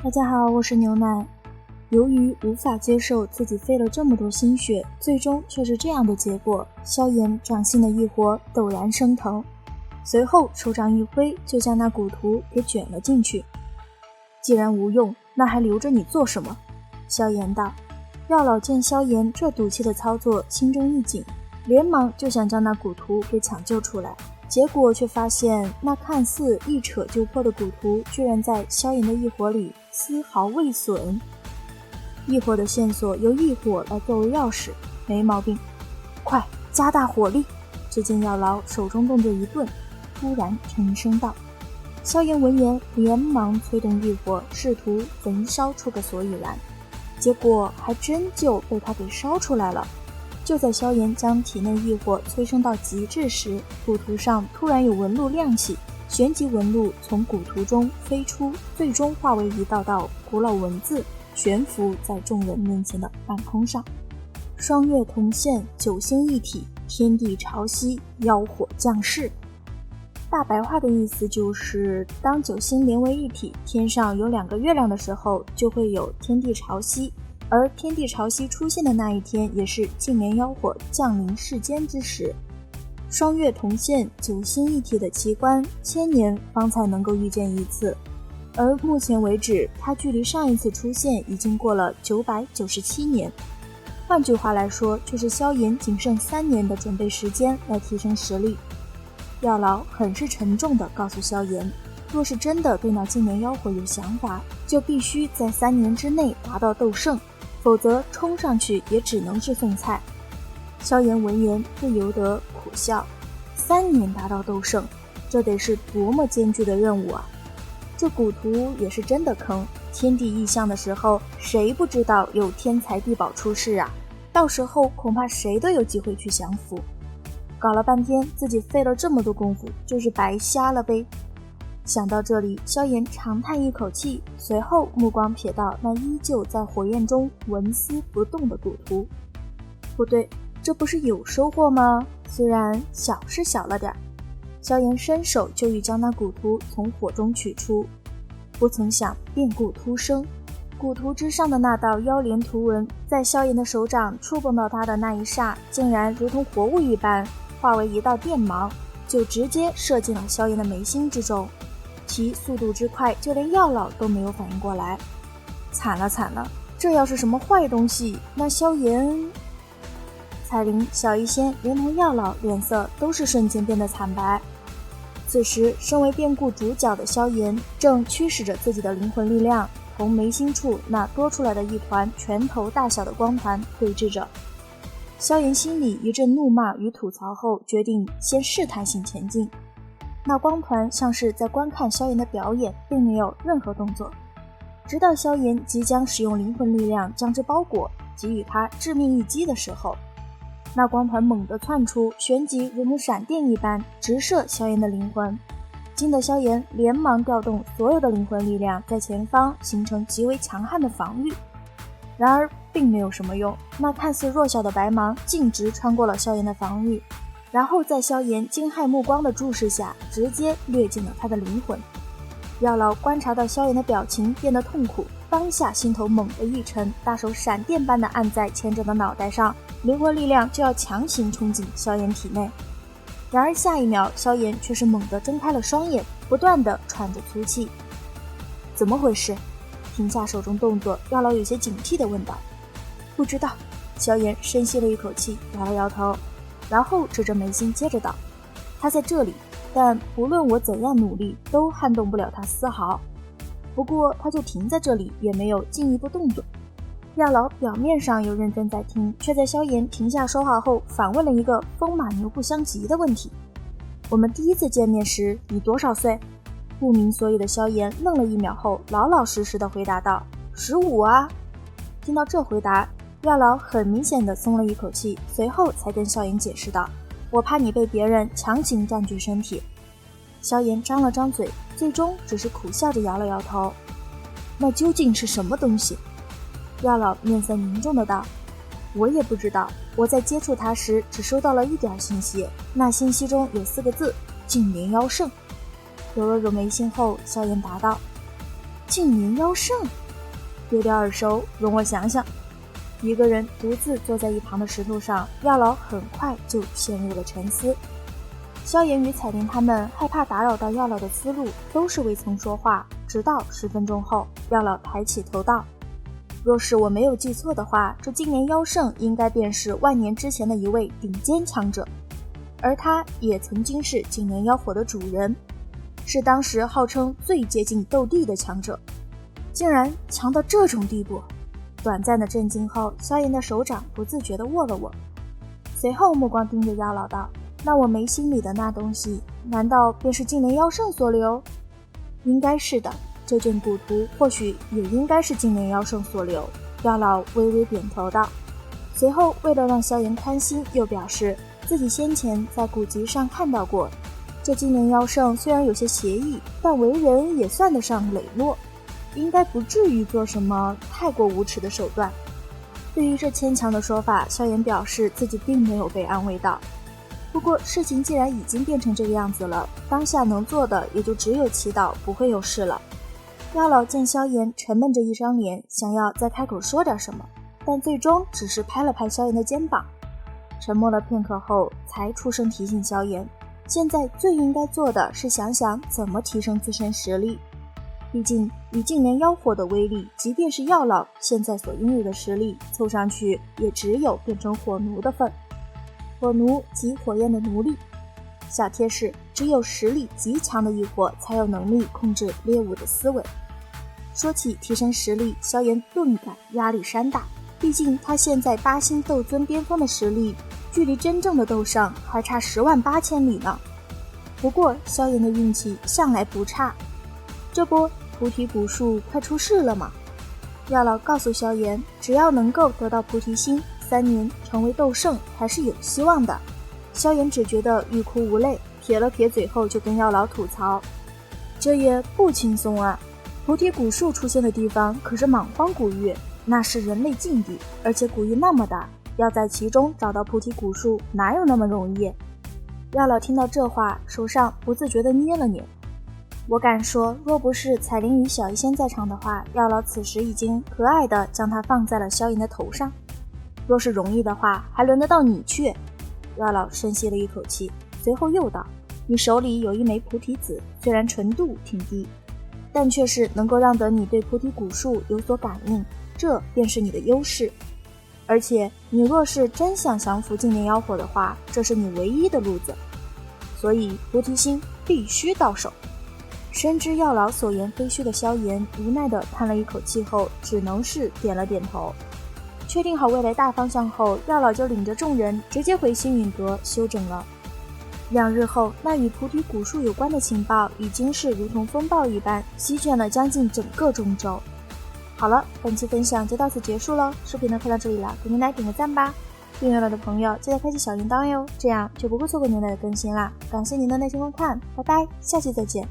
大家好，我是牛奶。由于无法接受自己费了这么多心血，最终却是这样的结果，萧炎掌心的异火陡然升腾，随后手掌一挥，就将那蛊徒给卷了进去。既然无用，那还留着你做什么？萧炎道。药老见萧炎这赌气的操作，心中一紧，连忙就想将那蛊徒给抢救出来，结果却发现那看似一扯就破的蛊徒居然在萧炎的异火里丝毫未损。异火的线索由异火来作为钥匙，没毛病。快加大火力！只见药老手中动作一顿，突然沉声道。萧炎闻言连忙催动异火，试图焚烧出个所以然，结果还真就被他给烧出来了。就在萧炎将体内异火催生到极致时，蛊图上突然有纹路亮起，旋即纹路从蛊图中飞出，最终化为一道道古老文字，悬浮在众人面前的半空上。双月同现，九星一体，天地潮汐，妖火降世。大白话的意思就是，当九星连为一体，天上有2个月亮的时候，就会有天地潮汐，而天地潮汐出现的那一天，也是净莲妖火降临世间之时。双月同现，九星一体的奇观，1000年方才能够遇见一次，而目前为止，它距离上一次出现已经过了997年。换句话来说，就是萧炎仅剩3年的准备时间来提升实力。药老很是沉重地告诉萧炎，若是真的对那净莲妖火有想法，就必须在3年之内达到斗圣，否则冲上去也只能是送菜。萧炎闻言不由得苦笑，3年达到斗圣，这得是多么艰巨的任务啊！这蛊图也是真的坑，天地异象的时候，谁不知道有天才地宝出世啊？到时候恐怕谁都有机会去降服。搞了半天，自己费了这么多功夫，就是白瞎了呗。想到这里，萧炎长叹一口气，随后目光瞥到那依旧在火焰中纹丝不动的蛊图。不对，这不是有收获吗？虽然小是小了点。萧炎伸手就欲将那蛊图从火中取出，不曾想变故突生，蛊图之上的那道妖莲图文，在萧炎的手掌触碰到它的那一刹，竟然如同活物一般，化为一道电芒，就直接射进了萧炎的眉心之中。其速度之快，就连药老都没有反应过来。惨了惨了，这要是什么坏东西，那萧炎……彩铃、小医仙连同药老脸色都是瞬间变得惨白。此时身为变故主角的萧炎正驱使着自己的灵魂力量，同眉心处那多出来的一团拳头大小的光团对峙着。萧炎心里一阵怒骂与吐槽后，决定先试探性前进。那光团像是在观看萧炎的表演，并没有任何动作，直到萧炎即将使用灵魂力量将之包裹，给予他致命一击的时候，那光团猛地窜出，旋即如同闪电一般直射萧炎的灵魂，惊得萧炎连忙调动所有的灵魂力量，在前方形成极为强悍的防御。然而并没有什么用，那看似弱小的白芒径直穿过了萧炎的防御，然后在萧炎惊骇目光的注视下，直接掠进了他的灵魂。药老观察到萧炎的表情变得痛苦，当下心头猛地一沉，大手闪电般的按在前者的脑袋上，灵魂力量就要强行冲进萧炎体内。然而下一秒，萧炎却是猛地睁开了双眼，不断地喘着粗气。怎么回事？停下手中动作，药老有些警惕地问道。不知道。萧炎深吸了一口气，摇了摇头，然后指着眉心接着道，他在这里，但不论我怎样努力，都撼动不了他丝毫。不过他就停在这里，也没有进一步动作。药老表面上有认真在听，却在萧炎停下说话后，反问了一个风马牛不相及的问题。我们第一次见面时，你多少岁？不明所以的萧炎愣了1秒后，老老实实的回答道：15啊。听到这回答，药老很明显的松了一口气，随后才跟萧炎解释道：我怕你被别人强行占据身体。萧炎张了张嘴，最终只是苦笑着摇了摇头。那究竟是什么东西？药老面色凝重的道：我也不知道，我在接触他时只收到了一点信息，那信息中有4个字：净莲妖圣。揉了揉眉心后，萧炎答道：净年妖圣，有点耳熟，容我想想。一个人独自坐在一旁的石头上，药老很快就陷入了沉思。萧炎与彩铃他们害怕打扰到药老的思路，都是未曾说话，直到10分钟后，药老抬起头道：若是我没有记错的话，这净年妖圣应该便是万年之前的一位顶尖强者，而他也曾经是净年妖火的主人，是当时号称最接近斗帝的强者，竟然强到这种地步。短暂的震惊后，萧炎的手掌不自觉地握了握，随后目光盯着药老道：那我眉心里的那东西，难道便是净年妖圣所留？应该是的，这卷古图或许也应该是净年妖圣所留。药老微微点头道，随后为了让萧炎宽心，又表示自己先前在古籍上看到过，这净年妖圣虽然有些邪异，但为人也算得上磊落，应该不至于做什么太过无耻的手段。对于这牵强的说法，萧炎表示自己并没有被安慰到。不过事情既然已经变成这个样子了，当下能做的也就只有祈祷不会有事了。药老见萧炎沉闷着一张脸，想要再开口说点什么，但最终只是拍了拍萧炎的肩膀，沉默了片刻后才出声提醒萧炎，现在最应该做的是想想怎么提升自身实力。毕竟以净年妖火的威力，即便是药老现在所拥有的实力，凑上去也只有变成火奴的份。火奴即火焰的奴隶。小贴士：只有实力极强的异火才有能力控制猎物的思维。说起提升实力，萧炎顿感压力山大，毕竟他现在8星斗尊巅峰的实力，距离真正的斗圣还差108000里呢。不过萧炎的运气向来不差，这波菩提古树快出世了嘛。药老告诉萧炎，只要能够得到菩提心，3年成为斗圣还是有希望的。萧炎只觉得欲哭无泪，撇了撇嘴后就跟药老吐槽，这也不轻松啊，菩提古树出现的地方可是莽荒古域，那是人类禁地，而且古域那么大，要在其中找到菩提古树哪有那么容易。药老听到这话，手上不自觉地捏了捏。我敢说，若不是彩铃与小医仙在场的话，药老此时已经和蔼地将它放在了萧炎的头上。若是容易的话，还轮得到你去？药老深吸了一口气，随后又道：你手里有一枚菩提子，虽然纯度挺低，但却是能够让得你对菩提古树有所感应，这便是你的优势。而且你若是真想降服净年妖火的话，这是你唯一的路子，所以菩提心必须到手。深知药老所言非虚的萧炎无奈地叹了一口气后，只能是点了点头。确定好未来大方向后，药老就领着众人直接回星陨阁休整了。2日后，那与菩提古树有关的情报已经是如同风暴一般席卷了将近整个中州。好了，本期分享就到此结束了。视频呢看到这里了，给牛奶点个赞吧。订阅了的朋友记得开启小铃铛哟，这样就不会错过牛奶的更新啦。感谢您的耐心观看，拜拜，下期再见。